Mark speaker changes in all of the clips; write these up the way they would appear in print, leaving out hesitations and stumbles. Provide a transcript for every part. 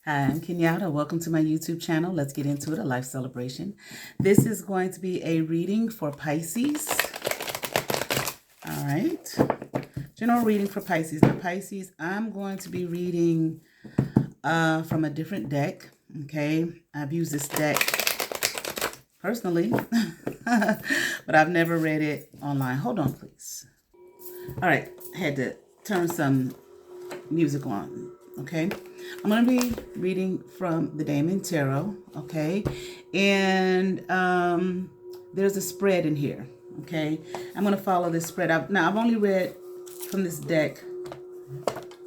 Speaker 1: Hi, I'm Kenyatta. Welcome to my YouTube channel. Let's get into it, a life celebration. This is going to be a reading for Pisces. All right. General reading for Pisces. Now, Pisces, I'm going to be reading from a different deck. Okay. I've used this deck personally, but I've never read it online. Hold on, please. All right. I had to turn some music on. Okay, I'm going to be reading from the Daemon Tarot, okay, and there's a spread in here, okay. I'm going to follow this spread. I've only read from this deck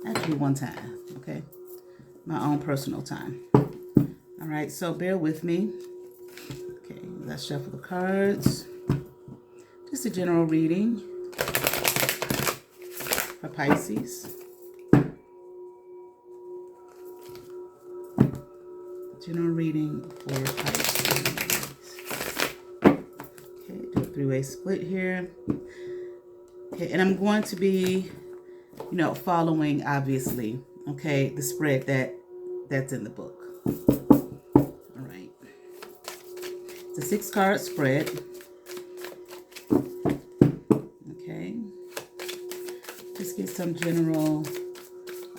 Speaker 1: actually one time, okay, my own personal time. All right, so bear with me. Okay, let's shuffle the cards. Just a general reading for Pisces. General reading for Pisces. Okay, do a three-way split here. Okay, and I'm going to be, following, obviously, okay, the spread that's in the book. All right. It's a 6-card spread. Okay. Just get some general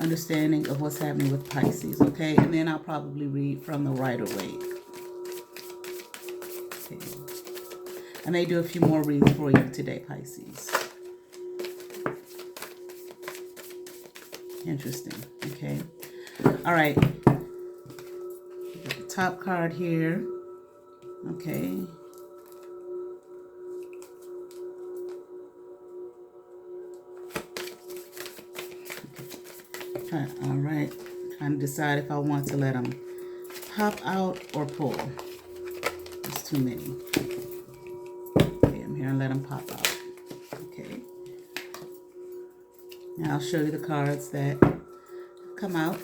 Speaker 1: understanding of what's happening with Pisces, okay? And then I'll probably read from the Rider-Waite. Okay. I may do a few more reads for you today, Pisces. Interesting, okay? All right. Got the top card here, okay? All right, trying to decide if I want to let them pop out or pull. It's too many. Okay, I'm here and let them pop out. Okay. Now I'll show you the cards that come out.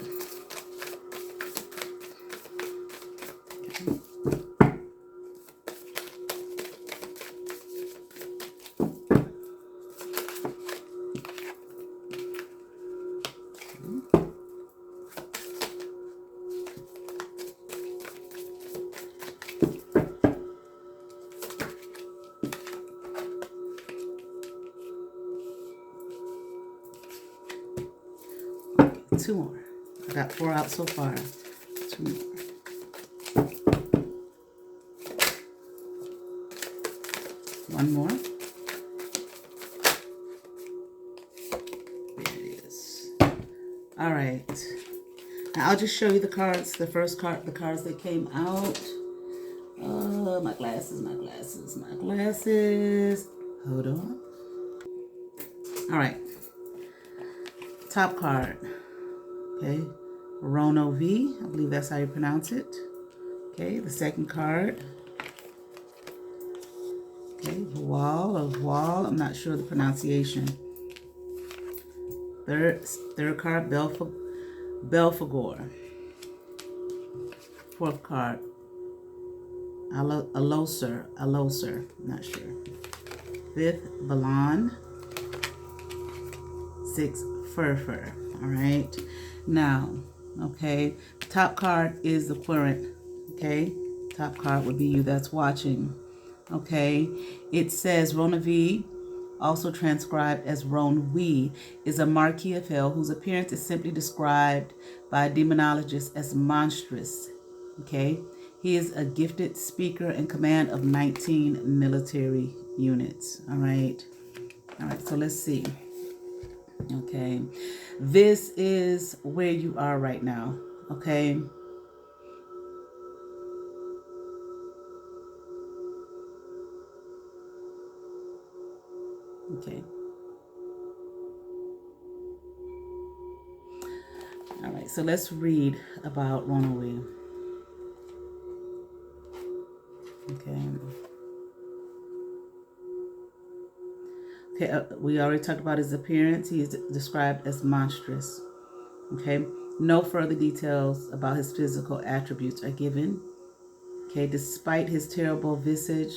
Speaker 1: Okay. Two more. I got 4 out so far. 2 more. 1 more. There it is. All right. Now I'll just show you the cards. The first card, the cards that came out. My glasses, my glasses, my glasses. Hold on. All right. Top card. Okay, Rono V, I believe that's how you pronounce it. Okay, the second card. Okay, Wall, I'm not sure the pronunciation. Third card, Belphegor. Fourth card, Aloser, not sure. Fifth, Balan. Sixth, Furfur. All right. Now, okay, top card is the querent, okay? Top card would be you that's watching, okay? It says Rona V, also transcribed as Ron We, is a Marquis of Hell whose appearance is simply described by demonologists as monstrous, okay? He is a gifted speaker in command of 19 military units, all right? All right, so let's see. Okay, this is where you are right now, okay? Okay. All right, so let's read about Ronald. Okay. Okay, we already talked about his appearance. He is described as monstrous. Okay, no further details about his physical attributes are given. Okay, despite his terrible visage,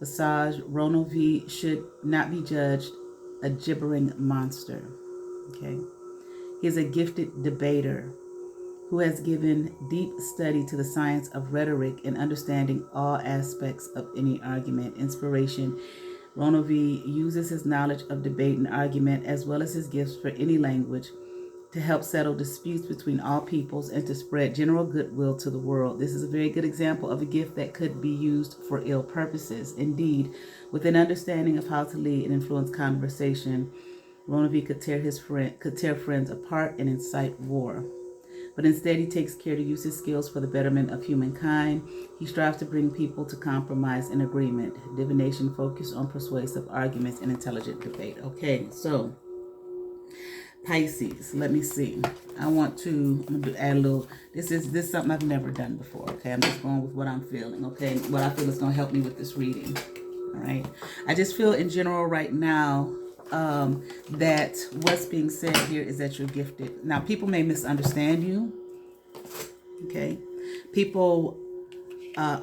Speaker 1: Ronald V should not be judged a gibbering monster. Okay, he is a gifted debater who has given deep study to the science of rhetoric and understanding all aspects of any argument. Inspiration. Ronovi uses his knowledge of debate and argument as well as his gifts for any language to help settle disputes between all peoples and to spread general goodwill to the world. This is a very good example of a gift that could be used for ill purposes. Indeed, with an understanding of how to lead and influence conversation, Ronovi could tear friends apart and incite war. But instead, he takes care to use his skills for the betterment of humankind. He strives to bring people to compromise and agreement. Divination focused on persuasive arguments and intelligent debate. Okay, so Pisces, let me see. I'm going to add a little, this is something I've never done before, okay? I'm just going with what I'm feeling, okay? What I feel is going to help me with this reading, all right? I just feel in general right now that what's being said here is that you're gifted. Now, people may misunderstand you, okay? People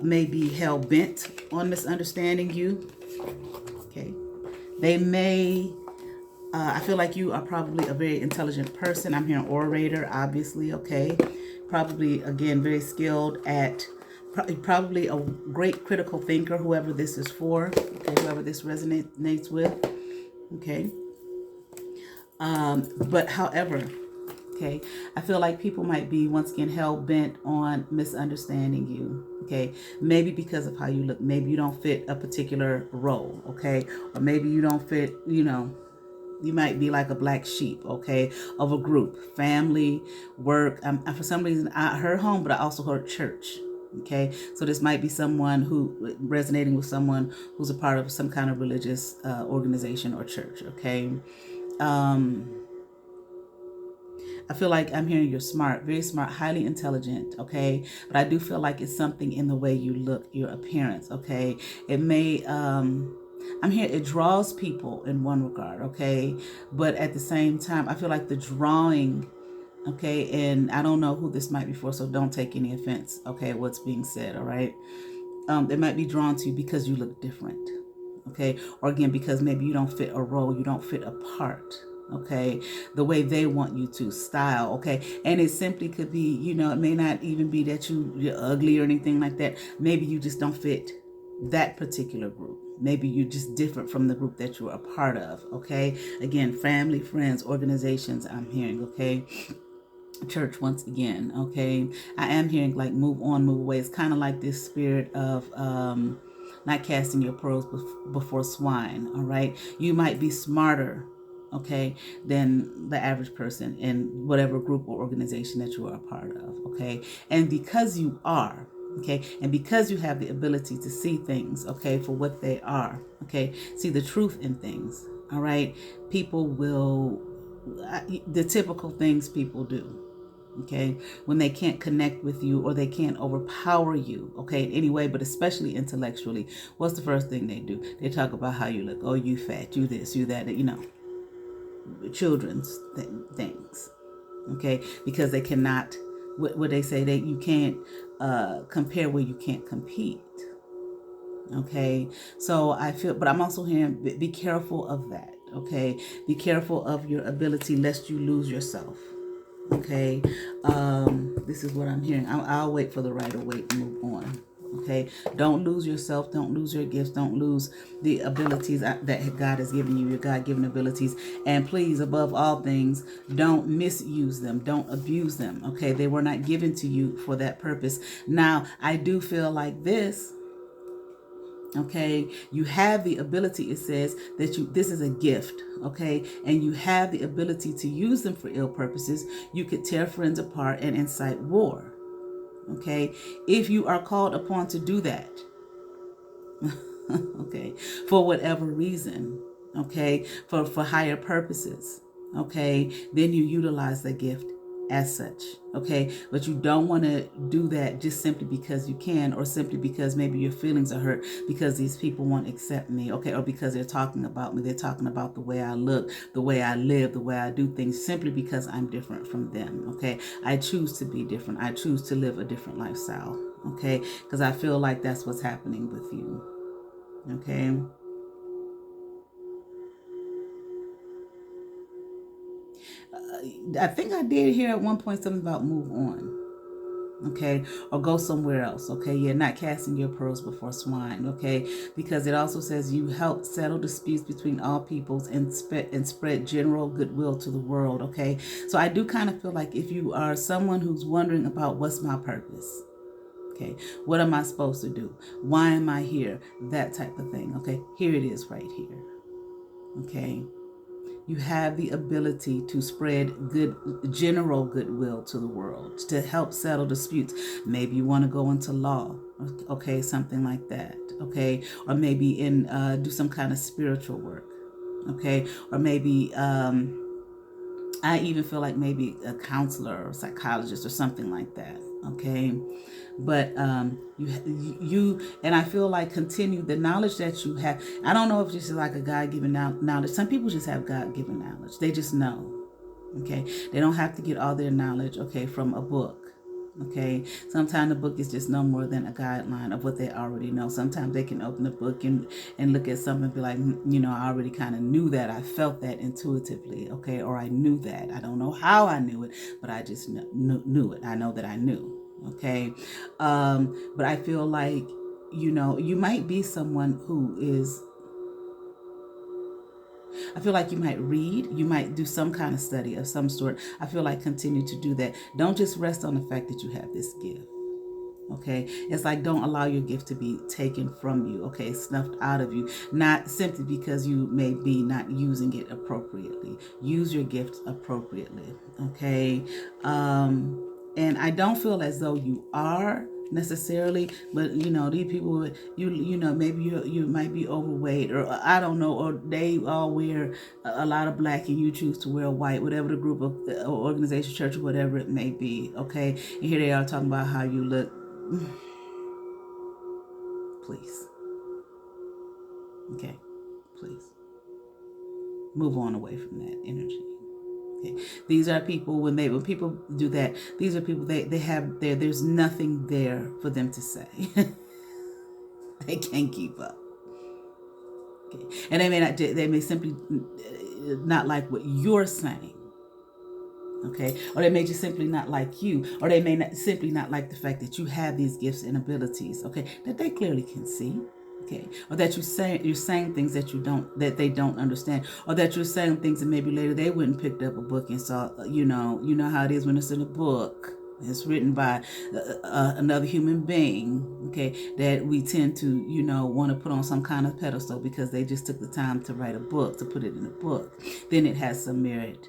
Speaker 1: may be hell-bent on misunderstanding you, okay? They may... I feel like you are probably a very intelligent person. I'm hearing orator, obviously, okay? Probably, again, very skilled at, probably a great critical thinker, whoever this is for, okay? Whoever this resonates with, okay? But however, okay, I feel like people might be, once again, hell-bent on misunderstanding you, okay? Maybe because of how you look. Maybe you don't fit a particular role, okay? Or maybe you don't fit, you know, you might be like a black sheep, okay, of a group, family, work. For some reason, I heard home, but I also heard church, okay? So this might be someone who, resonating with someone who's a part of some kind of religious organization or church, okay? I feel like I'm hearing you're smart, very smart, highly intelligent, okay? But I do feel like it's something in the way you look, your appearance, okay? It may... I'm here, it draws people in one regard, okay? But at the same time, I feel like the drawing, okay, and I don't know who this might be for, so don't take any offense, okay, what's being said, all right? They might be drawn to you because you look different, okay? Or again, because maybe you don't fit a role, you don't fit a part, okay? The way they want you to style, okay? And it simply could be, you know, it may not even be that you're ugly or anything like that. Maybe you just don't fit that particular group. Maybe you're just different from the group that you're a part of, okay? Again, family, friends, organizations, I'm hearing, okay? Church, once again, okay? I am hearing like move on, move away. It's kind of like this spirit of not casting your pearls before swine, all right? You might be smarter, okay, than the average person in whatever group or organization that you are a part of, okay? And because you are, okay, and because you have the ability to see things, okay, for what they are, okay, see the truth in things, all right, people will, the typical things people do, okay, when they can't connect with you or they can't overpower you, okay, in any way, but especially intellectually, what's the first thing they do? They talk about how you look. Oh, you fat, you this, you that, you know, children's things, okay, because they cannot, what they say, that you can't compare where you can't compete, okay? So I feel, but I'm also hearing, be careful of that, okay? Be careful of your ability lest you lose yourself, okay? This is what I'm hearing. I'll wait for the right to wait and move on, okay? Don't lose yourself. Don't lose your gifts. Don't lose the abilities that God has given you, your God-given abilities. And please, above all things, don't misuse them. Don't abuse them, okay? They were not given to you for that purpose. Now, I do feel like this, okay, you have the ability, it says that this is a gift, okay, and you have the ability to use them for ill purposes. You could tear friends apart and incite war, okay, if you are called upon to do that, okay, for whatever reason, okay, for higher purposes, okay, then you utilize the gift as such, okay, but you don't want to do that just simply because you can, or simply because maybe your feelings are hurt because these people won't accept me, okay, or because they're talking about me, they're talking about the way I look, the way I live, the way I do things, simply because I'm different from them, okay. I choose to be different. I choose to live a different lifestyle, okay, because I feel like that's what's happening with you, okay. I think I did hear at one point something about move on. okay, or go somewhere else, okay? You're not casting your pearls before swine, okay? Because it also says you help settle disputes between all peoples and spread general goodwill to the world, okay? So I do kind of feel like if you are someone who's wondering about what's my purpose, okay, what am I supposed to do? Why am I here? That type of thing, okay? Here it is right here, okay? You have the ability to spread general goodwill to the world, to help settle disputes. Maybe you want to go into law, okay, something like that, okay, or maybe do some kind of spiritual work, okay, or maybe I even feel like maybe a counselor or psychologist or something like that, okay. But you and I feel like continue the knowledge that you have. I don't know if this is like a God-given knowledge. Some people just have God-given knowledge. They just know, okay. They don't have to get all their knowledge, okay, from a book. Okay, sometimes the book is just no more than a guideline of what they already know. Sometimes they can open the book and look at something and be like, you know, I already kind of knew that. I felt that intuitively, okay, or I knew that. I don't know how I knew it, but I just knew it. I know that I knew, okay. But I feel like, you know, you might be someone who is, I feel like you might read, you might do some kind of study of some sort. I feel like continue to do that. Don't just rest on the fact that you have this gift. Okay, it's like don't allow your gift to be taken from you, okay, snuffed out of you, not simply because you may be not using it appropriately. Use your gift appropriately, okay. And I don't feel as though you are necessarily, but you know, these people, you know, maybe you might be overweight, or I don't know, or they all wear a lot of black and you choose to wear white, whatever the group of or organization, church, or whatever it may be, okay. And here they are talking about how you look. Please, okay, please move on away from that energy. Okay. These are people when people do that, these are people they have there's nothing there for them to say. They can't keep up. Okay. And they may simply not like what you're saying. Okay, or they may just simply not like you, or they may simply not like the fact that you have these gifts and abilities, okay, that they clearly can see, okay, or that you're saying things that they don't understand, or that you're saying things that maybe later they wouldn't picked up a book and saw, you know how it is when it's in a book. It's written by another human being, okay, that we tend to, want to put on some kind of pedestal because they just took the time to write a book, to put it in a book. Then it has some merit,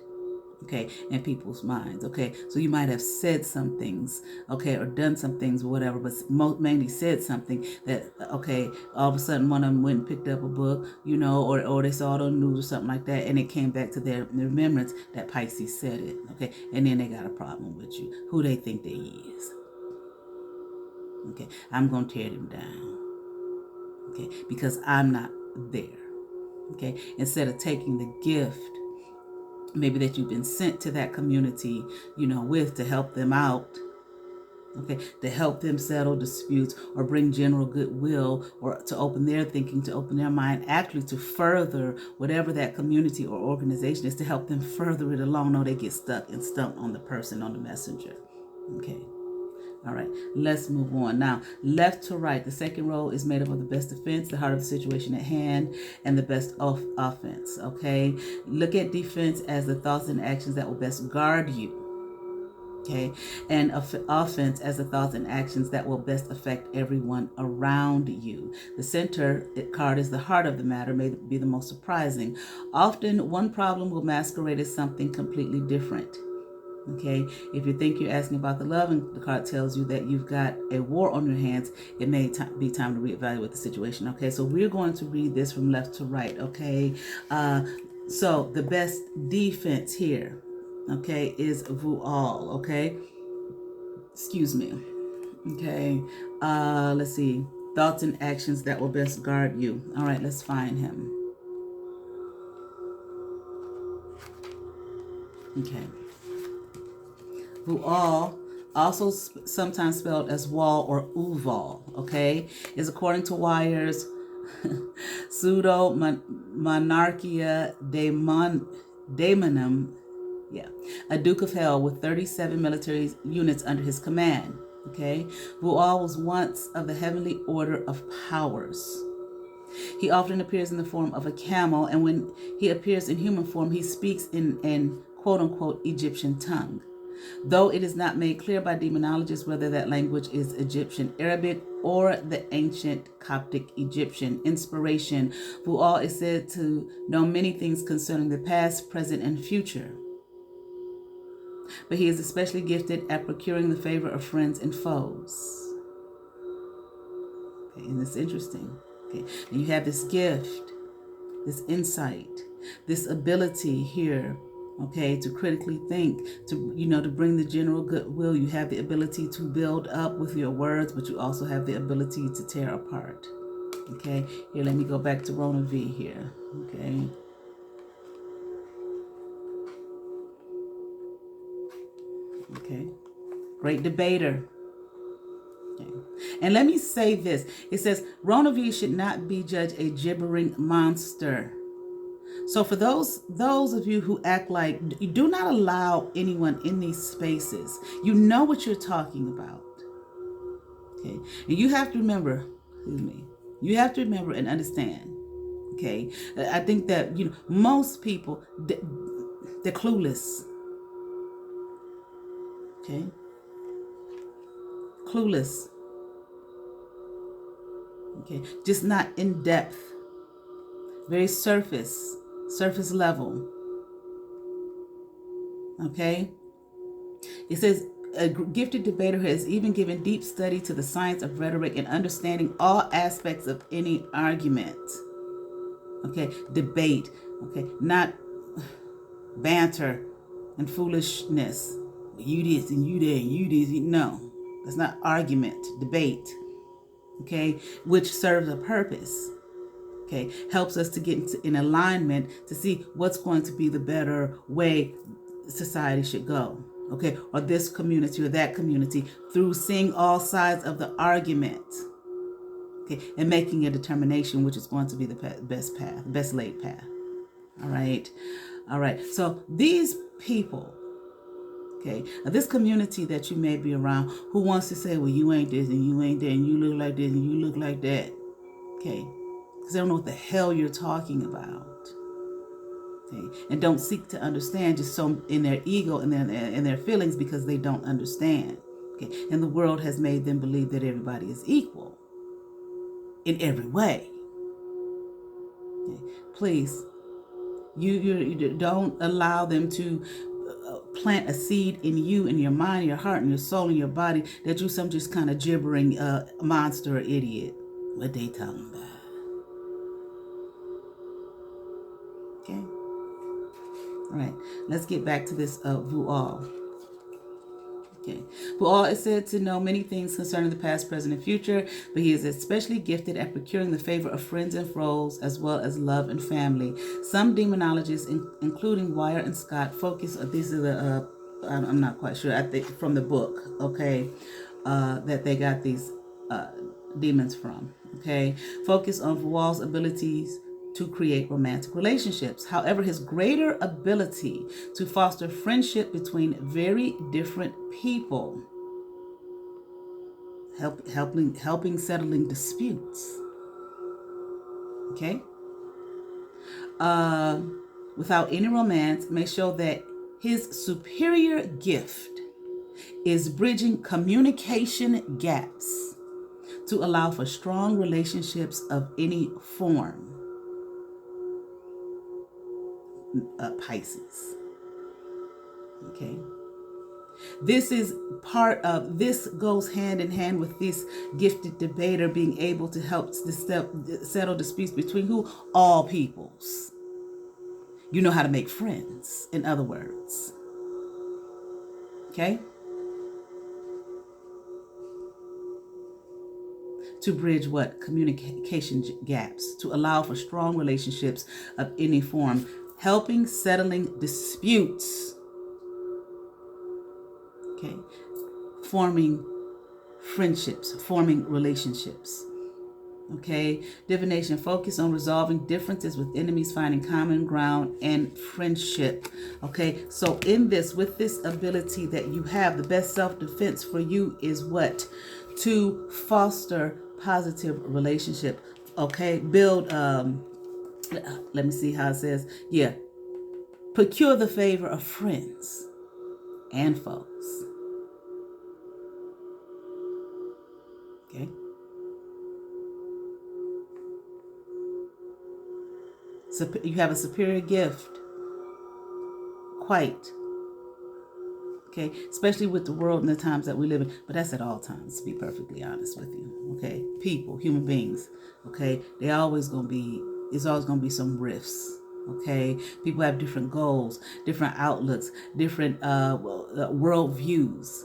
Speaker 1: okay, in people's minds, okay. So you might have said some things, okay, or done some things or whatever, but mainly said something that, okay, all of a sudden one of them went and picked up a book, or they saw it on the news or something like that, and it came back to their remembrance that Pisces said it, okay, and then they got a problem with you, who they think they is. Okay, I'm going to tear them down, okay, because I'm not there, okay. Instead of taking the gift maybe that you've been sent to that community, with to help them out, okay, to help them settle disputes or bring general goodwill, or to open their thinking, to open their mind, actually to further whatever that community or organization is, to help them further it along. No, they get stuck and stumped on the person, on the messenger, okay. All right, let's move on. Now, left to right, the second row is made up of the best defense, the heart of the situation at hand, and the best offense, okay? Look at defense as the thoughts and actions that will best guard you, okay? And offense as the thoughts and actions that will best affect everyone around you. The center card is the heart of the matter, may be the most surprising. Often, one problem will masquerade as something completely different. Okay, if you think you're asking about the love and the card tells you that you've got a war on your hands, it may be time to reevaluate the situation. Okay, so we're going to read this from left to right. Okay, so the best defense here, okay, is Vual. Okay, excuse me. Okay, let's see. Thoughts and actions that will best guard you. All right, let's find him. Okay. Vual, also sometimes spelled as wall or uval, okay, is according to Wire's pseudo monarchia Daemonum, yeah, a duke of hell with 37 military units under his command. Okay, Vual was once of the heavenly order of powers. He often appears in the form of a camel, and when he appears in human form, he speaks in quote unquote Egyptian tongue. Though it is not made clear by demonologists whether that language is Egyptian Arabic or the ancient Coptic Egyptian inspiration, Vual is said to know many things concerning the past, present, and future. But he is especially gifted at procuring the favor of friends and foes. Okay, and it's interesting. Okay, and you have this gift, this insight, this ability here, okay, to critically think, to bring the general goodwill. You have the ability to build up with your words, but you also have the ability to tear apart. Okay, here, let me go back to Rona V here. Okay. Okay. Great debater. Okay. And let me say this. It says, Rona V should not be judged a gibbering monster. So for those of you who act like, you do not allow anyone in these spaces. You know what you're talking about. Okay. And you have to remember, you have to remember and understand. Okay. I think that, most people, they're clueless. Okay. Clueless. Okay. Just not in depth. Very surface level. Okay. It says a gifted debater has even given deep study to the science of rhetoric and understanding all aspects of any argument. Okay. Debate. Okay. Not banter and foolishness. You this and you that and you this. No, that's not argument. Debate. Okay. Which serves a purpose. Okay, helps us to get in alignment to see what's going to be the better way society should go. Okay, or this community or that community, through seeing all sides of the argument. Okay, and making a determination which is going to be the best laid path. All right. So these people, okay, this community that you may be around, who wants to say, well, you ain't this and you ain't that and you look like this and you look like that. Okay. Because they don't know what the hell you're talking about. Okay? And don't seek to understand, just so in their ego and their feelings, because they don't understand. Okay? And the world has made them believe that everybody is equal in every way. Okay? Please, you don't allow them to plant a seed in you, in your mind, your heart, and your soul, and your body, that you're some just kind of gibbering monster or idiot. What they talking about? Okay. All right. Let's get back to this Vual. Okay. Vual is said to know many things concerning the past, present, and future, but he is especially gifted at procuring the favor of friends and foes, as well as love and family. Some demonologists, including Wire and Scott, focus on these are the I'm not quite sure. I think from the book, okay, that they got these demons from. Okay, focus on Vual's abilities to create romantic relationships. However, his greater ability to foster friendship between very different people, helping settling disputes. Okay, without any romance, may show that his superior gift is bridging communication gaps to allow for strong relationships of any form. Pisces. Okay. This goes hand in hand with this gifted debater being able to help settle disputes between who? All peoples. You know how to make friends, in other words. Okay? To bridge what? Communication gaps, to allow for strong relationships of any form, helping settling disputes. Okay? Forming friendships, forming relationships. Okay, divination, focus on resolving differences with enemies, finding common ground, and friendship. Okay, so in this, with this ability that you have, the best self-defense for you is what? To foster positive relationship. Okay, build, let me see how it says. Yeah, procure the favor of friends and foes. Okay. So you have a superior gift, quite. Okay, especially with the world and the times that we live in. But that's at all times, to be perfectly honest with you. Okay, people, human beings. Okay, they always gonna be. There's always gonna be some rifts. Okay, people have different goals, different outlooks, different world views.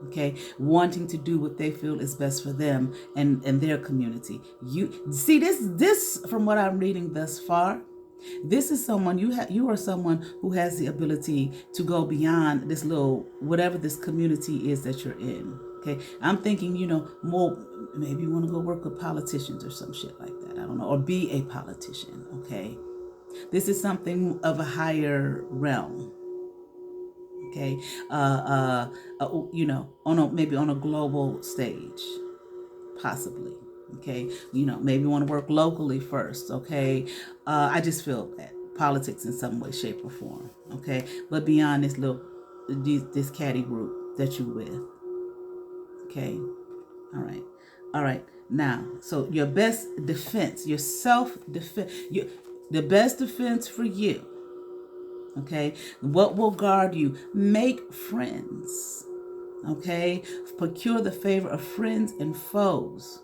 Speaker 1: Okay, wanting to do what they feel is best for them and their community. You see this from what I'm reading thus far. This is someone you are someone who has the ability to go beyond this little whatever this community is that you're in. Okay, I'm thinking, more maybe you want to go work with politicians or some shit like that. I don't know, or be a politician. Okay, this is something of a higher realm. Okay, maybe on a global stage, possibly. Okay, maybe you want to work locally first. Okay, I just feel that politics in some way, shape, or form. Okay, but beyond this catty group that you with. Okay, all right. Now, so your best defense, your self defense, the best defense for you. Okay, what will guard you? Make friends. Okay, procure the favor of friends and foes.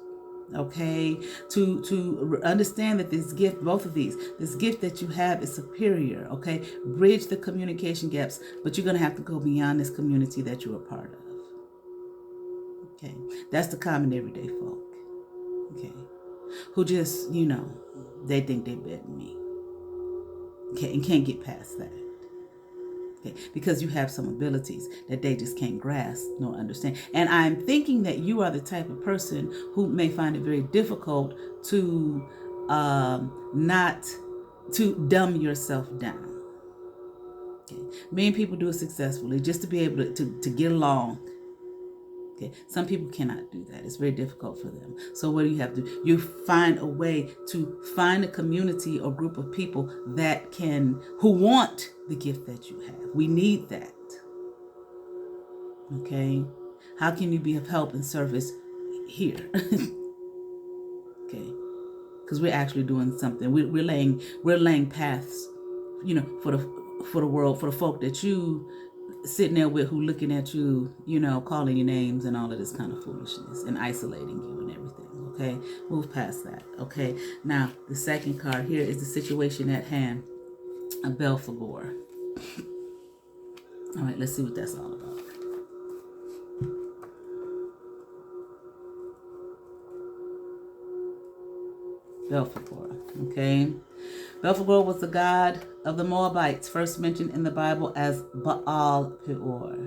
Speaker 1: Okay, to understand that this gift, both of these, this gift that you have is superior. Okay, bridge the communication gaps, but you're gonna have to go beyond this community that you're a part of. Okay, that's the common everyday folk. Okay, who just they think they're better than me. Okay, and can't get past that. Okay, because you have some abilities that they just can't grasp nor understand. And I'm thinking that you are the type of person who may find it very difficult to not to dumb yourself down. Okay, many people do it successfully just to be able to get along. Okay, some people cannot do that. It's very difficult for them. So what do you have to do? You find a way to find a community or group of people who want the gift that you have. We need that. Okay, how can you be of help and service here? Okay, because we're actually doing something. We're laying paths, for the world, for the folk that you sitting there with, who looking at you, calling your names and all of this kind of foolishness and isolating you and everything. Okay, move past that. Okay, now the second card here is the situation at hand, a Belphegor. All right, let's see what that's all about. Belphegor. Okay, Belphegor was the god of the Moabites, first mentioned in the Bible as Baal Peor,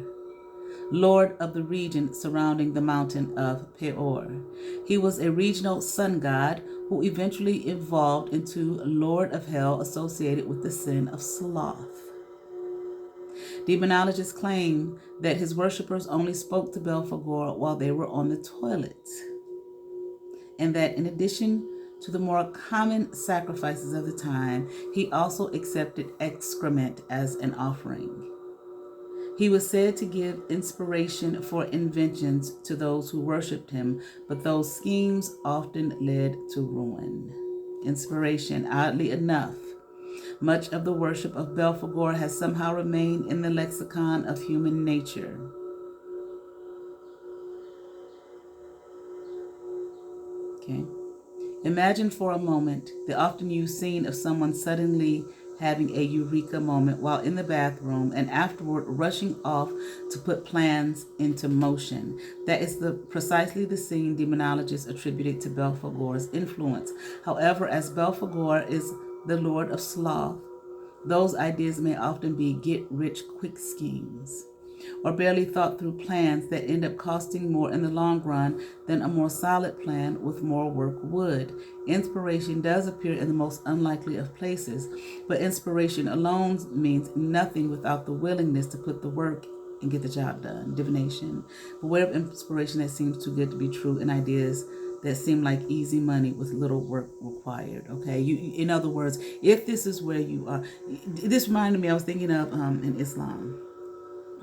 Speaker 1: lord of the region surrounding the mountain of Peor. He was a regional sun god who eventually evolved into Lord of Hell, associated with the sin of sloth. Demonologists claim that his worshippers only spoke to Belphegor while they were on the toilet, and that in addition to the more common sacrifices of the time, he also accepted excrement as an offering. He was said to give inspiration for inventions to those who worshipped him, but those schemes often led to ruin. Inspiration, oddly enough, much of the worship of Belphegor has somehow remained in the lexicon of human nature. Okay. Imagine for a moment the often used scene of someone suddenly having a eureka moment while in the bathroom and afterward rushing off to put plans into motion. That is precisely the scene demonologists attributed to Belphegor's influence. However, as Belphegor is the lord of sloth, those ideas may often be get-rich-quick schemes. or barely thought through plans that end up costing more in the long run than a more solid plan with more work would. Inspiration does appear in the most unlikely of places, but inspiration alone means nothing without the willingness to put the work and get the job done. Divination. Beware of inspiration that seems too good to be true and ideas that seem like easy money with little work required. Okay, in other words, if this is where you are, this reminded me. I was thinking of in Islam.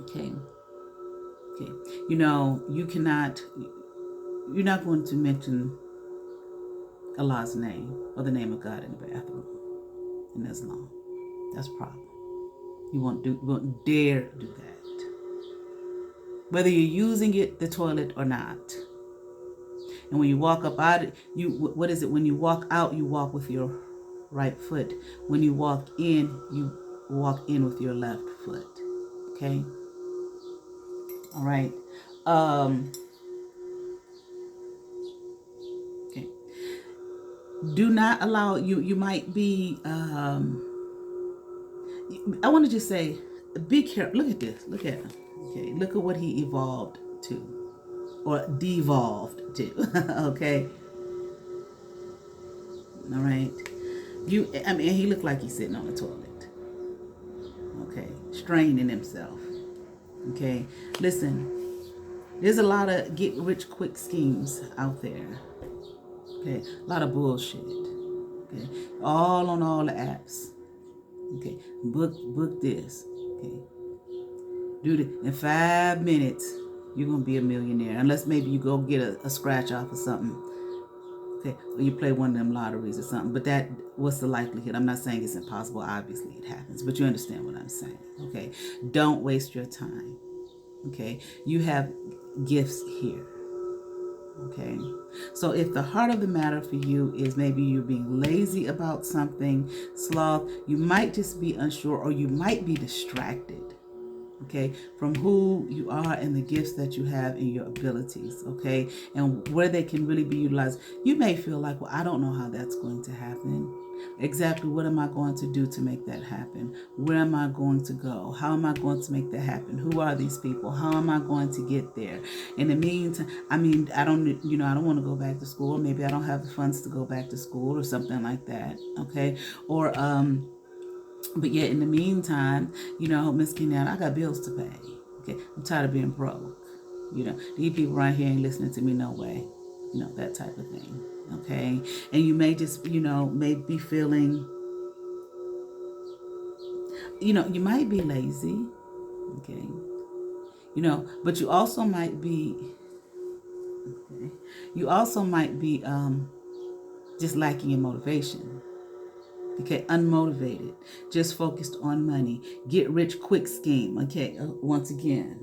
Speaker 1: Okay, okay. You're not going to mention Allah's name or the name of God in the bathroom in Islam. That's a problem. You won't dare do that. Whether you're using the toilet or not. And when you walk up out, what is it? When you walk out, you walk with your right foot. When you walk in, you walk in with your left foot. Okay? All right. Okay. Do not allow you might be I want to just say, be careful. Look at this. Look at him. Okay. Look at what he evolved to. Or devolved to. Okay. All right. He looked like he's sitting on the toilet. Okay. Straining himself. Okay. Listen, there's a lot of get rich quick schemes out there. Okay. A lot of bullshit. Okay. All on all the apps. Okay. Book this. Okay. Do it in 5 minutes. You're going to be a millionaire. Unless maybe you go get a scratch off or something. Okay. Or you play one of them lotteries or something. But what's the likelihood? I'm not saying it's impossible. Obviously it happens. But you understand what I'm saying. Okay. Don't waste your time. Okay. You have gifts here. Okay. So if the heart of the matter for you is maybe you're being lazy about something, sloth, you might just be unsure or you might be distracted. Okay, from who you are and the gifts that you have and your abilities, okay, and where they can really be utilized. You may feel like, well, I don't know how that's going to happen. Exactly what am I going to do to make that happen? Where am I going to go? How am I going to make that happen? Who are these people? How am I going to get there? In the meantime, I don't want to go back to school. Maybe I don't have the funds to go back to school or something like that, okay, or but yet in the meantime, Miss Kenyatta, I got bills to pay. Okay, I'm tired of being broke. These people right here ain't listening to me no way. That type of thing. Okay, and you may just, may be feeling, you might be lazy. Okay, but you also might be, just lacking in motivation. Okay, unmotivated, just focused on money, get rich quick scheme. Okay, once again.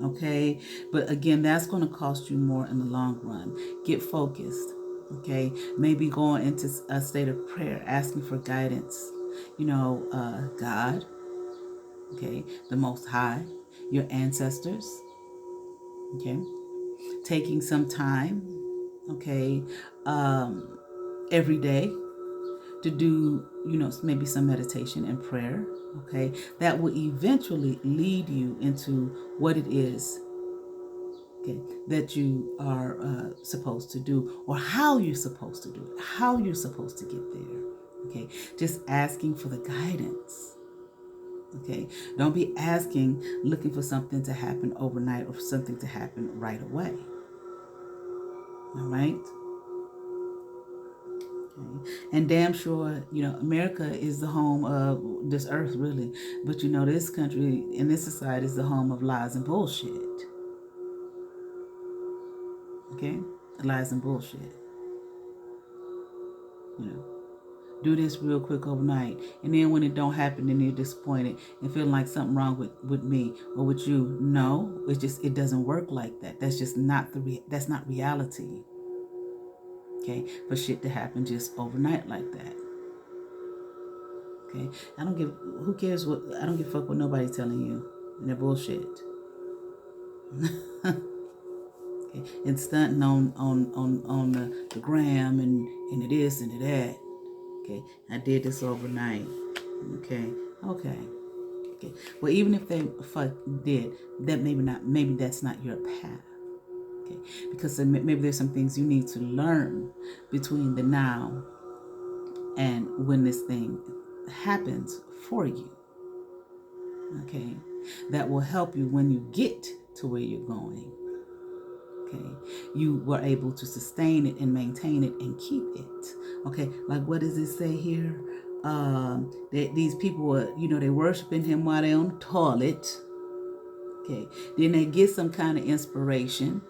Speaker 1: Okay, but again, that's going to cost you more in the long run. Get focused. Okay, maybe going into a state of prayer, asking for guidance. God. Okay, the Most High, your ancestors. Okay, taking some time. Okay, every day. To do, maybe some meditation and prayer, okay, that will eventually lead you into what it is, okay, that you are supposed to do, or how you're supposed to do it, how you're supposed to get there, okay, just asking for the guidance, okay, don't be looking for something to happen overnight or for something to happen right away, all right? And damn sure, America is the home of this earth, really. But this country and this society is the home of lies and bullshit. Okay? Lies and bullshit. Do this real quick overnight. And then when it don't happen, then you're disappointed and feeling like something wrong with me or with you. No, it doesn't work like that. That's just not that's not reality. Okay, for shit to happen just overnight like that. Okay, I don't give a fuck what nobody's telling you and their bullshit. Okay, and stunting on the gram and the this and the that. Okay, I did this overnight. Okay. Okay. Well, even if they did, that maybe that's not your path. Okay. Because maybe there's some things you need to learn between the now and when this thing happens for you. Okay. That will help you when you get to where you're going. Okay. You were able to sustain it and maintain it and keep it. Okay. Like, what does it say here? These people were, they worshiping him while they're on the toilet. Okay. Then they get some kind of inspiration.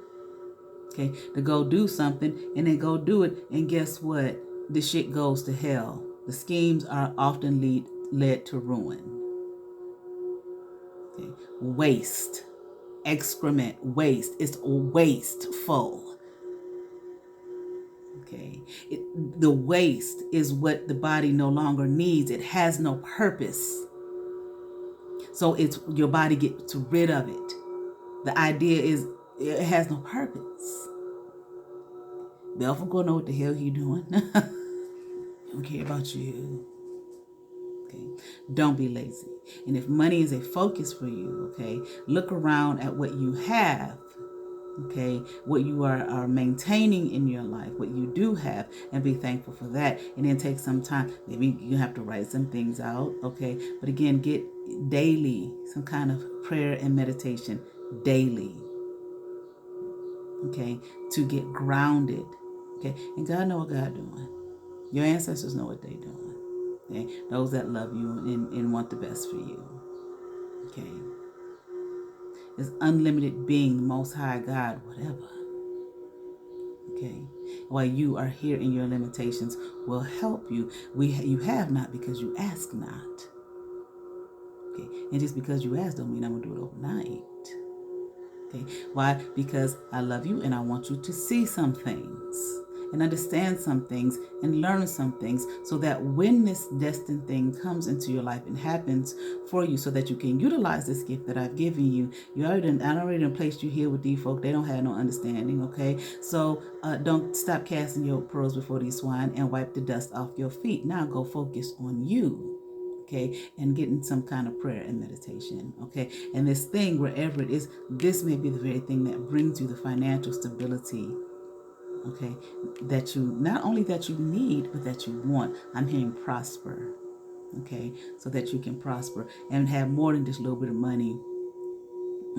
Speaker 1: Okay. To go do something, and they go do it. And guess what? The shit goes to hell. The schemes are often led to ruin. Okay. Waste. Excrement. Waste. It's wasteful. Okay. The waste is what the body no longer needs. It has no purpose. So it's your body gets rid of it. The idea is it has no purpose. Belfort gonna know what the hell he doing. Don't care about you. Okay. Don't be lazy. And if money is a focus for you, okay, look around at what you have. Okay, what you are maintaining in your life, what you do have, and be thankful for that. And then take some time. Maybe you have to write some things out. Okay, but again, get daily some kind of prayer and meditation daily. Okay, to get grounded. Okay, and God know what God doing. Your ancestors know what they doing. Okay, those that love you and want the best for you. Okay. Is unlimited being, the Most High God, whatever. Okay. While you are here in your limitations will help you. You have not because you ask not. Okay. And just because you ask don't mean I'm going to do it overnight. Okay. Why? Because I love you and I want you to see some things and understand some things and learn some things so that when this destined thing comes into your life and happens for you so that you can utilize this gift that I've given you, I already placed you here with these folk. They don't have no understanding, okay? So don't stop casting your pearls before these swine and wipe the dust off your feet. Now go focus on you. Okay, and getting some kind of prayer and meditation. Okay, and this thing, wherever it is, this may be the very thing that brings you the financial stability. Okay, that you not only that you need, but that you want. I'm hearing prosper. Okay, so that you can prosper and have more than just a little bit of money.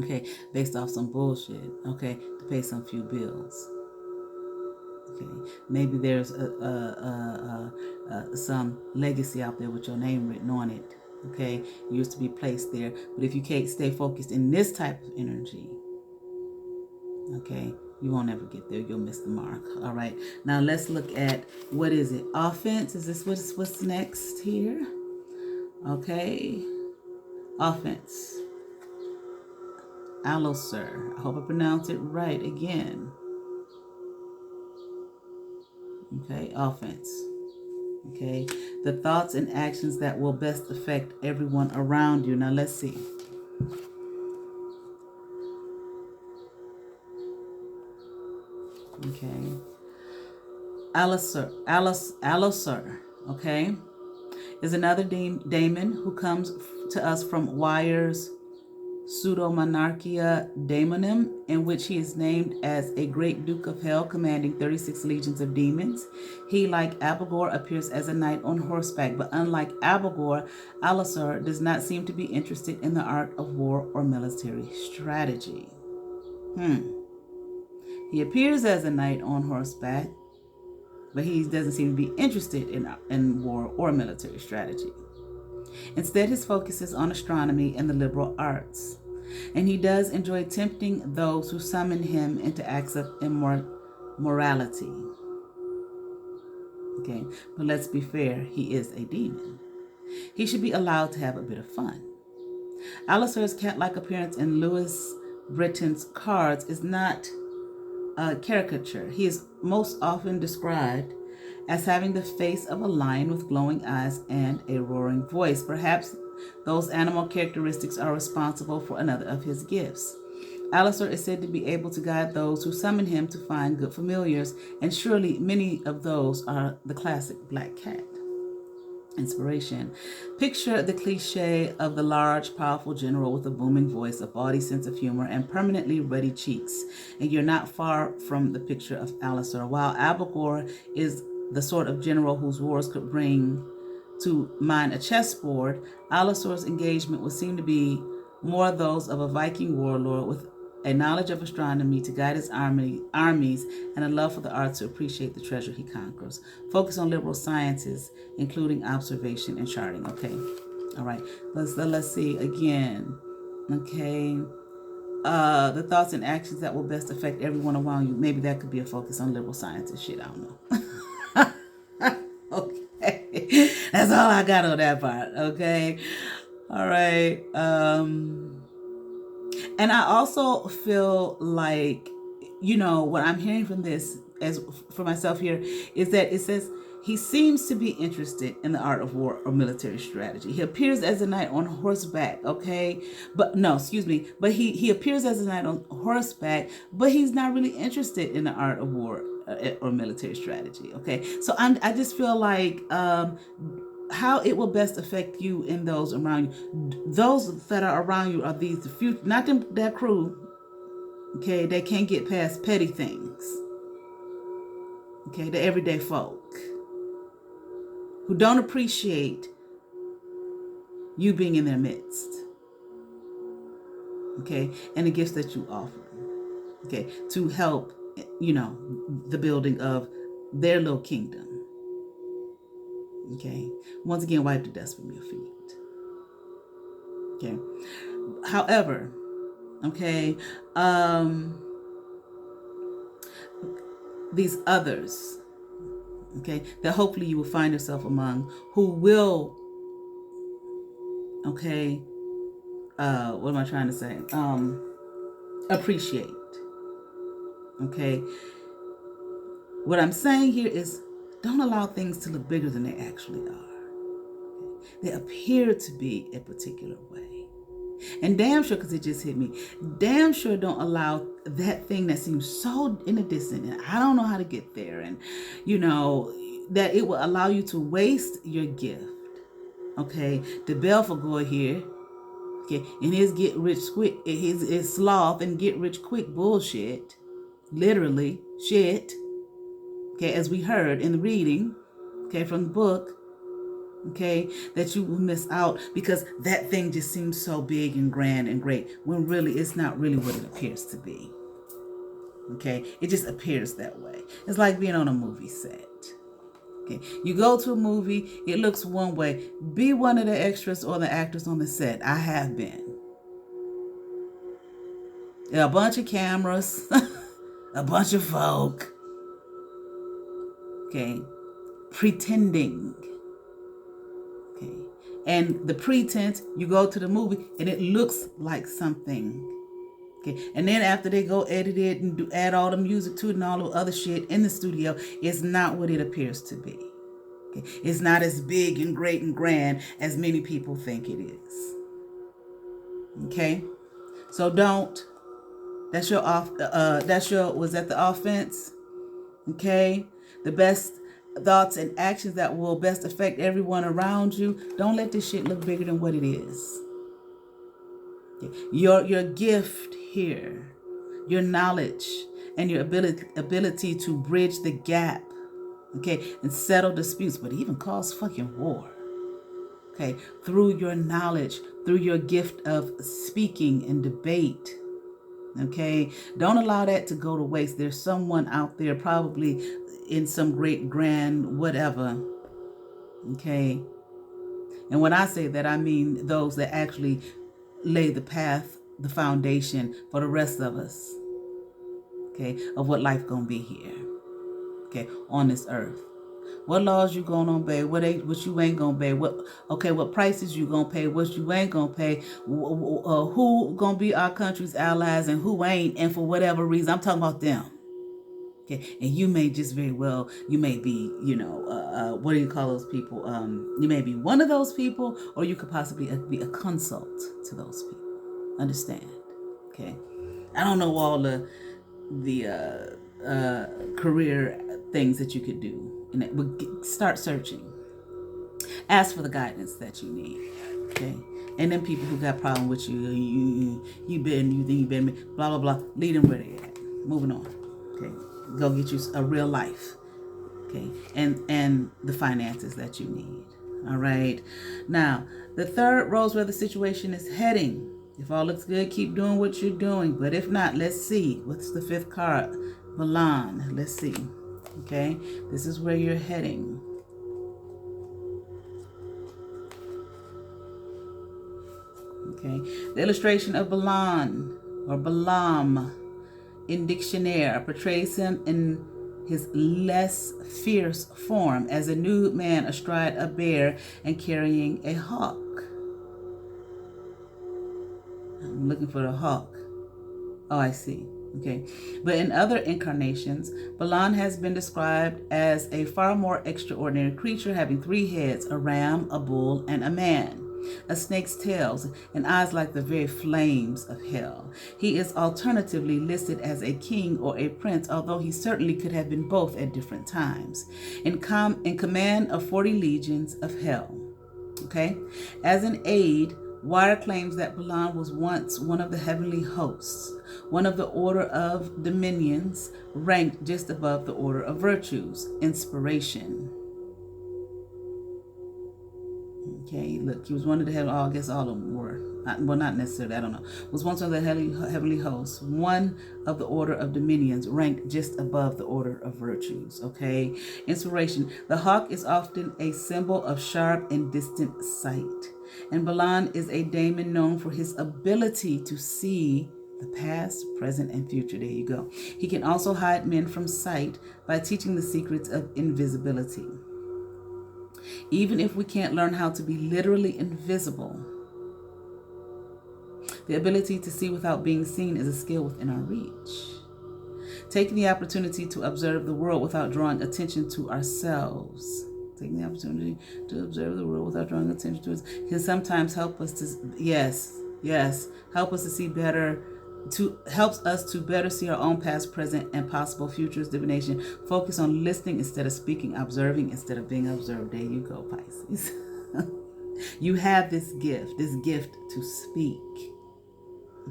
Speaker 1: Okay, based off some bullshit. Okay, to pay some few bills. Okay, maybe there's some legacy out there with your name written on it. Okay, you used to be placed there, but if you can't stay focused in this type of energy, okay, you won't ever get there. You'll miss the mark. All right, now let's look at what is it? Offense. Is this what's next here? Okay, offense. Alloser. I hope I pronounce it right again. Okay, offense. Okay, the thoughts and actions that will best affect everyone around you. Now let's see. Okay, Alloser, okay, is another Daemon who comes to us from Wyer's Pseudomonarchia Daemonim, in which he is named as a great duke of hell commanding 36 legions of demons. He, like Abelgor, appears as a knight on horseback, but unlike Abelgor, Alloser does not seem to be interested in the art of war or military strategy. He appears as a knight on horseback, but he doesn't seem to be interested in war or military strategy. Instead, his focus is on astronomy and the liberal arts. And he does enjoy tempting those who summon him into acts of immorality. Okay, but let's be fair, he is a demon. He should be allowed to have a bit of fun. Alloser's cat-like appearance in Louis Britton's cards is not a caricature. He is most often described as having the face of a lion with glowing eyes and a roaring voice. Perhaps those animal characteristics are responsible for another of his gifts. Alloser is said to be able to guide those who summon him to find good familiars, and surely many of those are the classic black cat. Inspiration. Picture the cliche of the large, powerful general with a booming voice, a bawdy sense of humor, and permanently ruddy cheeks. And you're not far from the picture of Alistair. While Abelgor is the sort of general whose wars could bring to mind a chessboard, Alistair's engagement would seem to be more those of a Viking warlord with a knowledge of astronomy to guide his armies, and a love for the arts to appreciate the treasure he conquers. Focus on liberal sciences, including observation and charting. Okay, all right. Let's see again. Okay, the thoughts and actions that will best affect everyone around you. Maybe that could be a focus on liberal sciences. Shit, I don't know. Okay, that's all I got on that part. Okay, all right. And I also feel like, what I'm hearing from this, as for myself here, is that it says he seems to be interested in the art of war or military strategy. He appears as a knight on horseback, okay? But no, excuse me. But he appears as a knight on horseback, but he's not really interested in the art of war or military strategy, okay? So I just feel like how it will best affect you and those around you. Those that are around you are the future, not them, that crew, okay? They can't get past petty things, okay? The everyday folk who don't appreciate you being in their midst, okay? And the gifts that you offer, okay? To help, the building of their little kingdom. Okay. Once again, wipe the dust from your feet. Okay. However, okay, these others, okay, that hopefully you will find yourself among, who will, okay, what am I trying to say? Appreciate. Okay. What I'm saying here is, don't allow things to look bigger than they actually are. They appear to be a particular way. And damn sure, because it just hit me, damn sure don't allow that thing that seems so in the distance, and I don't know how to get there, and that it will allow you to waste your gift. Okay, the Belphegor here, okay, in his get rich quick, his sloth and get rich quick bullshit, literally shit. Okay, as we heard in the reading, okay, from the book, okay, that you will miss out because that thing just seems so big and grand and great, when really it's not really what it appears to be. Okay, it just appears that way. It's like being on a movie set. Okay, you go to a movie, it looks one way. Be one of the extras or the actors on the set. I have been. There are a bunch of cameras, a bunch of folk. Okay, pretending. Okay, and the pretense, you go to the movie and it looks like something. Okay, and then after they go edit it and add all the music to it and all the other shit in the studio, it's not what it appears to be. Okay, it's not as big and great and grand as many people think it is. Okay, so don't. That's your was that the offense? Okay, the best thoughts and actions that will best affect everyone around you. Don't let this shit look bigger than what it is. Okay. Your gift here, your knowledge, and your ability to bridge the gap, okay, and settle disputes, but even cause fucking war. Okay, through your knowledge, through your gift of speaking and debate. Okay, don't allow that to go to waste. There's someone out there probably in some great grand whatever. Okay, and when I say that, I mean those that actually lay the path, the foundation for the rest of us. Okay, of what life gonna be here. Okay, on this earth. What laws you gonna obey? What you ain't gonna obey? What prices you gonna pay? What you ain't gonna pay? Who gonna be our country's allies and who ain't? And for whatever reason, I'm talking about them. Okay, and you may just very well, you may be, what do you call those people? You may be one of those people, or you could possibly be a consult to those people. Understand? Okay, I don't know all the career things that you could do. But start searching. Ask for the guidance that you need. Okay. And then people who got problem with you, you think you been, blah, blah, blah, leave them where they at. Moving on. Okay. Go get you a real life. Okay. And the finances that you need. All right. Now, the third rose where the situation is heading. If all looks good, keep doing what you're doing. But if not, let's see. What's the fifth card? Milan. Let's see. Okay. This is where you're heading. Okay. The illustration of Balan or Balaam in Dictionary portrays him in his less fierce form as a nude man astride a bear and carrying a hawk. I'm looking for the hawk. Oh, I see. Okay. But in other incarnations, Balan has been described as a far more extraordinary creature having 3 heads, a ram, a bull, and a man. A snake's tails and eyes like the very flames of hell. He is alternatively listed as a king or a prince, although he certainly could have been both at different times. In command of 40 legions of hell. Okay? As an aide, Wire claims that Balan was once one of the heavenly hosts, one of the order of dominions, ranked just above the order of virtues, inspiration. Okay, look, he was one of the heavenly, I guess all of them were. Well, not necessarily, I don't know. Was once one of the heavenly hosts, one of the order of dominions, ranked just above the order of virtues. Okay, inspiration. The hawk is often a symbol of sharp and distant sight. And Balan is a daemon known for his ability to see the past, present, and future. There you go. He can also hide men from sight by teaching the secrets of invisibility. Even if we can't learn how to be literally invisible, the ability to see without being seen is a skill within our reach. Taking the opportunity to observe the world without drawing attention to ourselves. Taking the opportunity to observe the world without drawing attention to us can sometimes help us to, help us to see better, helps us to better see our own past, present, and possible futures. Divination. Focus on listening instead of speaking, observing instead of being observed. There you go, Pisces. You have this gift to speak.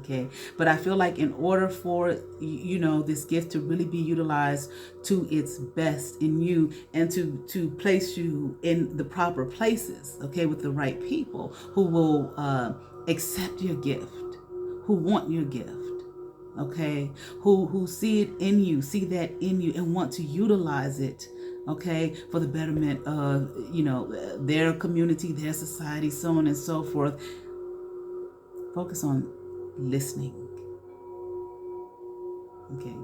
Speaker 1: Okay, but I feel like in order for this gift to really be utilized to its best in you and to place you in the proper places, okay, with the right people who will accept your gift, who want your gift, okay, who see it in you, see that in you and want to utilize it, okay, for the betterment of their community, their society, so on and so forth. Focus on listening. Okay.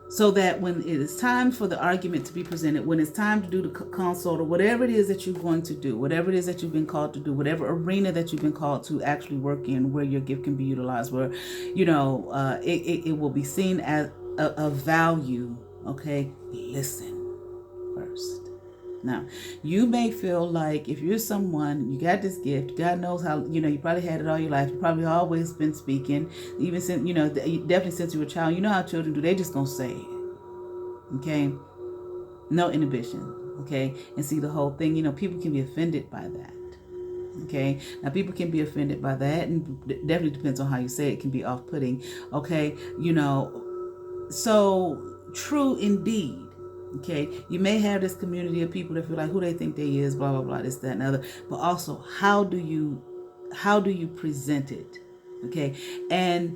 Speaker 1: So that when it is time for the argument to be presented, when it's time to do the consult or whatever it is that you're going to do, whatever it is that you've been called to do, whatever arena that you've been called to actually work in, where your gift can be utilized, where, it will be seen as a value. Okay. Listen first. Now, you may feel like if you're someone, you got this gift, God knows how, you probably had it all your life. You probably always been speaking, even since, definitely since you were a child. You know how children do. They just gonna say it. Okay? No inhibition. Okay? And see the whole thing, people can be offended by that. Okay? Now, people can be offended by that, and it definitely depends on how you say it. It can be off-putting. Okay? So true indeed. Okay, you may have this community of people that feel like who they think they is, blah, blah, blah, this, that, and other. But also, how do you present it? Okay, and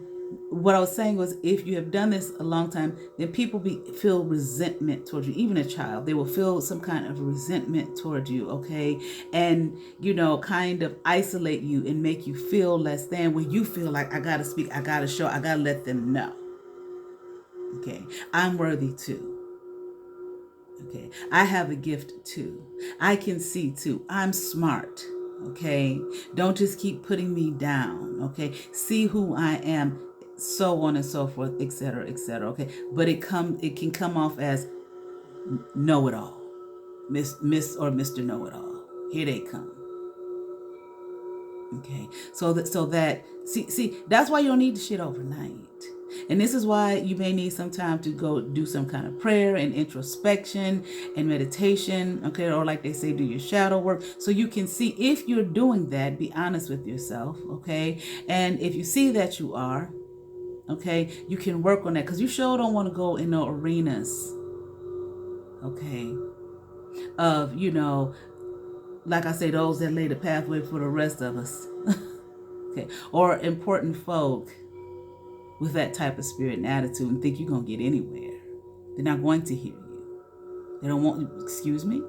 Speaker 1: what I was saying was, if you have done this a long time, then people feel resentment towards you. Even a child, they will feel some kind of resentment towards you. Okay, and kind of isolate you and make you feel less than, when you feel like I gotta speak, I gotta show, I gotta let them know. Okay, I'm worthy too. Okay, I have a gift too. I can see too. I'm smart. Okay, don't just keep putting me down. Okay, see who I am, so on and so forth, etc., etc. Okay, but it can come off as know-it-all, Miss or Mr. Know-it-all. Here they come. Okay, so that see that's why you don't need the shit overnight. And this is why you may need some time to go do some kind of prayer and introspection and meditation, okay? Or like they say, do your shadow work, so you can see if you're doing that. Be honest with yourself, okay? And if you see that you are, okay, you can work on that, because you sure don't want to go in no arenas, okay, of, like I say, those that lay the pathway for the rest of us, okay, or important folk with that type of spirit and attitude and think you're going to get anywhere. They're not going to hear you. They don't want you, excuse me?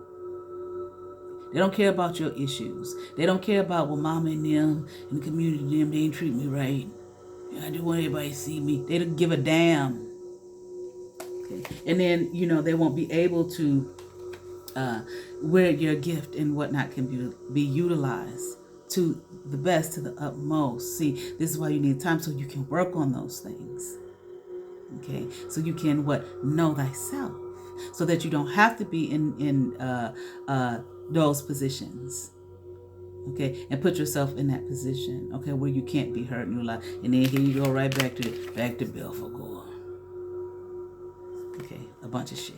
Speaker 1: They don't care about your issues. They don't care about, well, mama and them and the community, they ain't treat me right. I just want everybody to see me. They don't give a damn. Okay. And then, they won't be able to, where your gift and whatnot can be utilized to the best, to the utmost. See, this is why you need time, so you can work on those things. Okay, so you can know thyself, so that you don't have to be in those positions. Okay, and put yourself in that position. Okay, where you can't be hurt in your life, and then here you go right back to Belfort. Okay, a bunch of shit.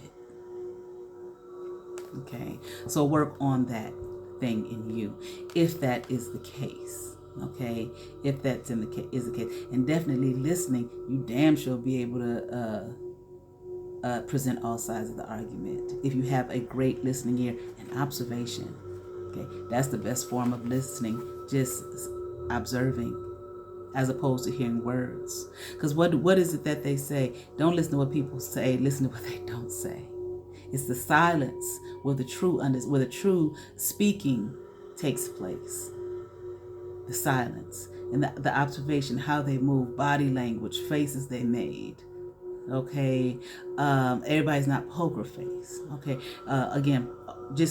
Speaker 1: Okay, so work on that thing in you, if that is the case. Okay, if that's is the case, and definitely listening, you damn sure be able to present all sides of the argument if you have a great listening ear and observation. Okay, that's the best form of listening, just observing, as opposed to hearing words. Because what is it that they say? Don't listen to what people say, listen to what they don't say. It's the silence where the true speaking takes place. The silence and the observation, how they move, body language, faces they made. Okay, everybody's not poker face. Okay, again,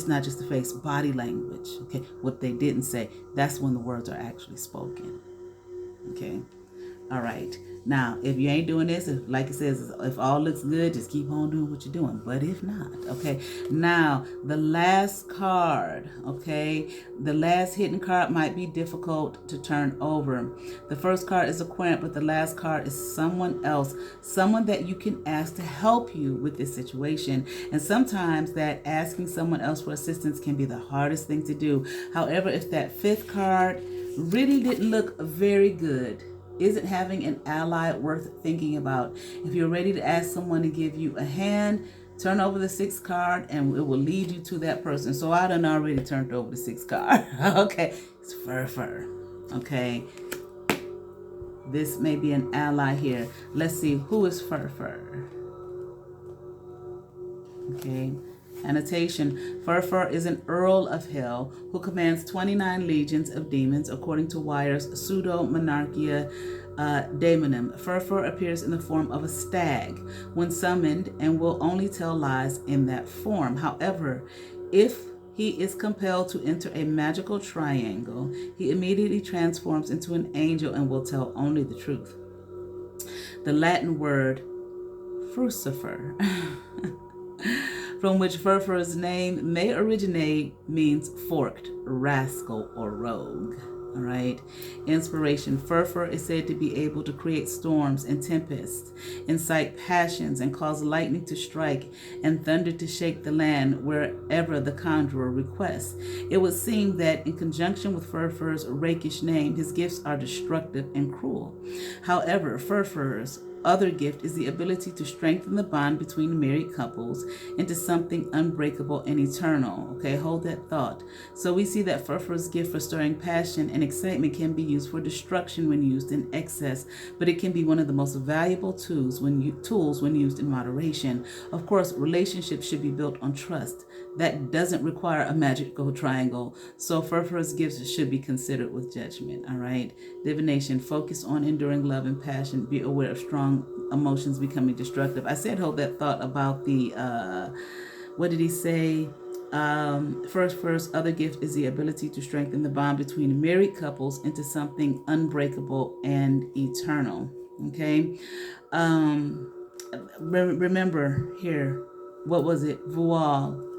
Speaker 1: not just the face, body language. Okay, what they didn't say, that's when the words are actually spoken. Okay. All right. Now, if you ain't doing this, like it says, if all looks good, just keep on doing what you're doing. But if not, okay. Now, the last card, okay, the last hidden card might be difficult to turn over. The first card is a Aquarian, but the last card is someone else, someone that you can ask to help you with this situation. And sometimes that asking someone else for assistance can be the hardest thing to do. However, if that fifth card really didn't look very good, isn't having an ally worth thinking about? If you're ready to ask someone to give you a hand, turn over the sixth card and it will lead you to that person. So I done already turned over the sixth card. Okay, it's fur. Okay, this may be an ally here. Let's see, who is fur? Okay. Annotation: Fur is an Earl of Hell who commands 29 legions of demons, according to Wire's Pseudo-Monarchia Daemonim. Fur appears in the form of a stag when summoned and will only tell lies in that form. However, if he is compelled to enter a magical triangle, he immediately transforms into an angel and will tell only the truth. The Latin word frucifer from which Furfur's name may originate, means forked, rascal, or rogue. All right. Inspiration: Furfur is said to be able to create storms and tempests, incite passions, and cause lightning to strike and thunder to shake the land wherever the conjurer requests. It would seem that in conjunction with Furfur's rakish name, his gifts are destructive and cruel. However, Furfur's other gift is the ability to strengthen the bond between married couples into something unbreakable and eternal. Okay, hold that thought. So we see that Furfur's gift for stirring passion and excitement can be used for destruction when used in excess, but it can be one of the most valuable tools when used in moderation. Of course, relationships should be built on trust. That doesn't require a magical triangle, so Furfur's gifts should be considered with judgment. All right. Divination: focus on enduring love and passion. Be aware of strong emotions becoming destructive. I said hold that thought about the what did he say? First other gift is the ability to strengthen the bond between married couples into something unbreakable and eternal. Okay. Remember here, what was it? Voile.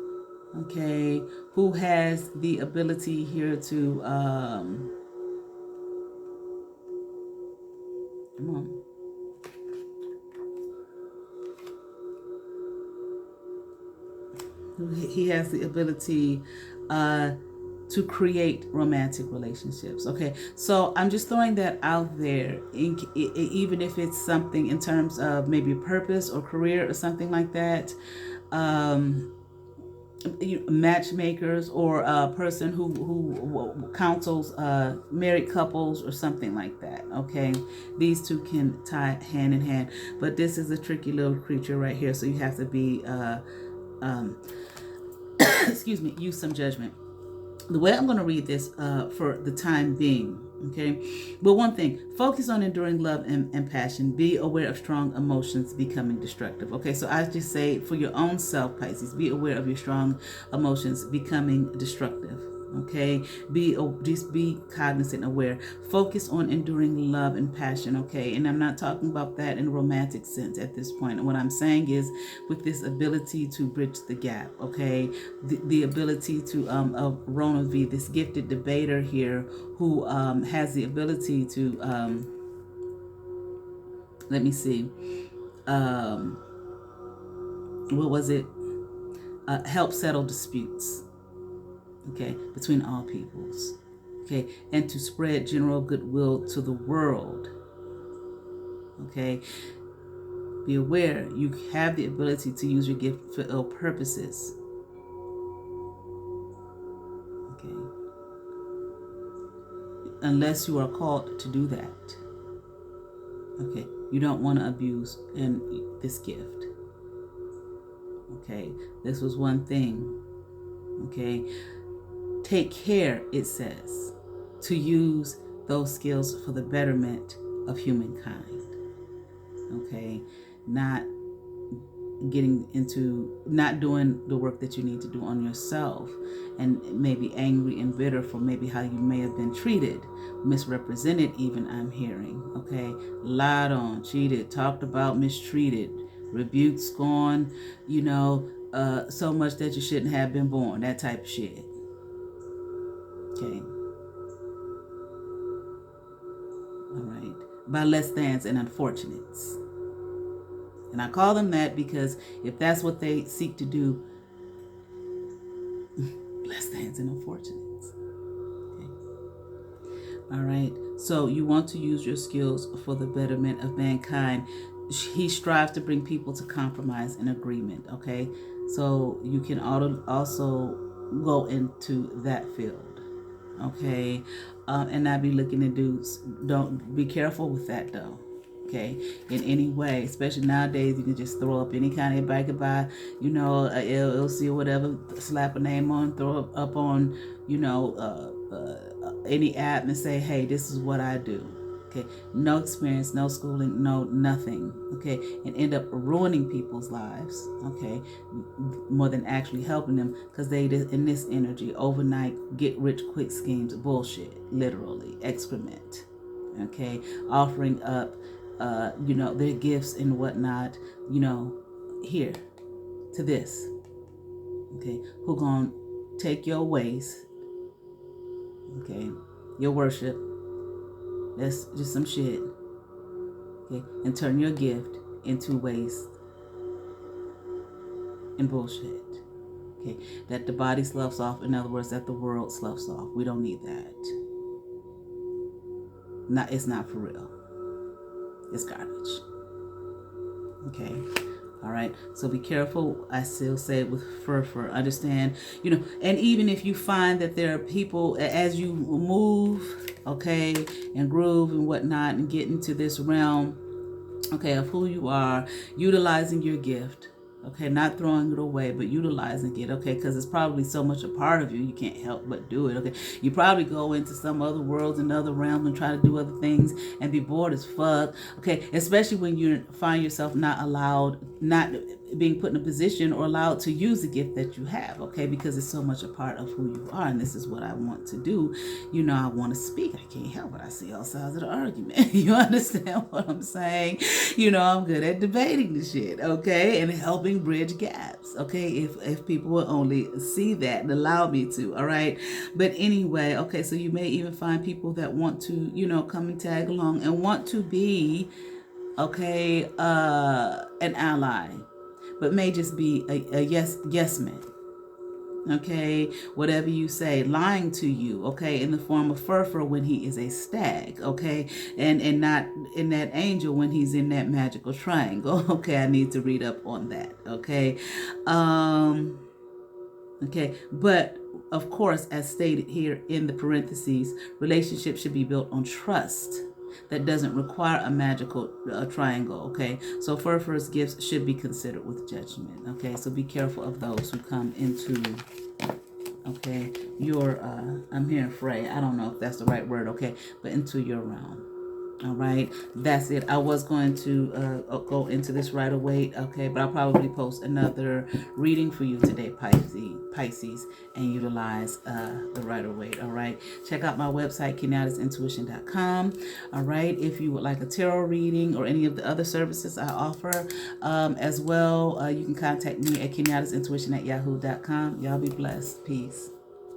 Speaker 1: Okay, who has the ability here to come on. He has the ability to create romantic relationships. Okay, so I'm just throwing that out there, even if it's something in terms of maybe purpose or career or something like that. Matchmakers or a person who counsels married couples or something like that. Okay, these two can tie hand in hand, but this is a tricky little creature right here, so you have to be excuse me, use some judgment. The way I'm going to read this for the time being, okay? But one thing, focus on enduring love and passion. Be aware of strong emotions becoming destructive. Okay, so I just say for your own self, Pisces, be aware of your strong emotions becoming destructive. Okay, just be cognizant, aware. Focus on enduring love and passion. Okay, and I'm not talking about that in a romantic sense at this point. And what I'm saying is with this ability to bridge the gap. Okay, the ability to of Rona V, this gifted debater here, who has the ability to let me see, what was it? Help settle disputes. Okay, between all peoples. Okay, and to spread general goodwill to the world. Okay, be aware you have the ability to use your gift for ill purposes. Okay, unless you are called to do that. Okay, you don't want to abuse this gift. Okay, this was one thing. Okay, take care, it says, to use those skills for the betterment of humankind. Okay, not getting into, not doing the work that you need to do on yourself, and maybe angry and bitter for maybe how you may have been treated, misrepresented even, I'm hearing. Okay, lied on, cheated, talked about, mistreated, rebuked, scorned, so much that you shouldn't have been born, that type of shit. Okay. All right. By less thans and unfortunates. And I call them that because if that's what they seek to do, less thans and unfortunates. Okay. All right. So you want to use your skills for the betterment of mankind. He strives to bring people to compromise and agreement. Okay. So you can also go into that field. Okay. And not be looking to do, don't be careful with that though. Okay, in any way, especially nowadays, you can just throw up any kind of bike by, a LLC or whatever, slap a name on, throw it up on, any app and say, hey, this is what I do. Okay, no experience, no schooling, no nothing. Okay, and end up ruining people's lives. Okay, more than actually helping them, because they in this energy overnight get rich quick schemes, bullshit, literally excrement. Okay, offering up their gifts and whatnot, here to this. Okay, who gonna take your ways, okay, your worship, that's just some shit, okay, and turn your gift into waste and bullshit. Okay, that the body sloughs off, in other words, that the world sloughs off. We don't need that. It's not for real. It's garbage. Okay. All right. So be careful. I still say it with fur. Understand, and even if you find that there are people, as you move, okay, and groove and whatnot, and get into this realm, okay, of who you are, utilizing your gift. Okay, not throwing it away, but utilizing it, okay, because it's probably so much a part of you, you can't help but do it, okay. You probably go into some other worlds and other realms and try to do other things and be bored as fuck, okay, especially when you find yourself not being put in a position or allowed to use the gift that you have, okay, because it's so much a part of who you are, and this is what I want to do. I want to speak. I can't help it. I see all sides of the argument. You understand what I'm saying? I'm good at debating the shit, okay, and helping bridge gaps, okay, if people will only see that and allow me to, all right. But anyway, okay, so you may even find people that want to, come and tag along and want to be, okay, an ally, but may just be a yes man, okay, whatever you say, lying to you, okay, in the form of Furfur when he is a stag, okay, and not in that angel when he's in that magical triangle. Okay, I need to read up on that, okay. Okay, but of course, as stated here in the parentheses, relationships should be built on trust that doesn't require a magical triangle, okay? So Furfur's gifts should be considered with judgment, okay? So be careful of those who come into, okay, your, I'm hearing fray, I don't know if that's the right word, okay, but into your realm. All right, that's it. I was going to go into this right away, okay, but I'll probably post another reading for you today, Pisces, and utilize the Rider-Waite. All right, check out my website, kenyattasintuition.com. All right, if you would like a tarot reading or any of the other services I offer as well, you can contact me at kenyattasintuition@yahoo.com. Y'all be blessed. Peace.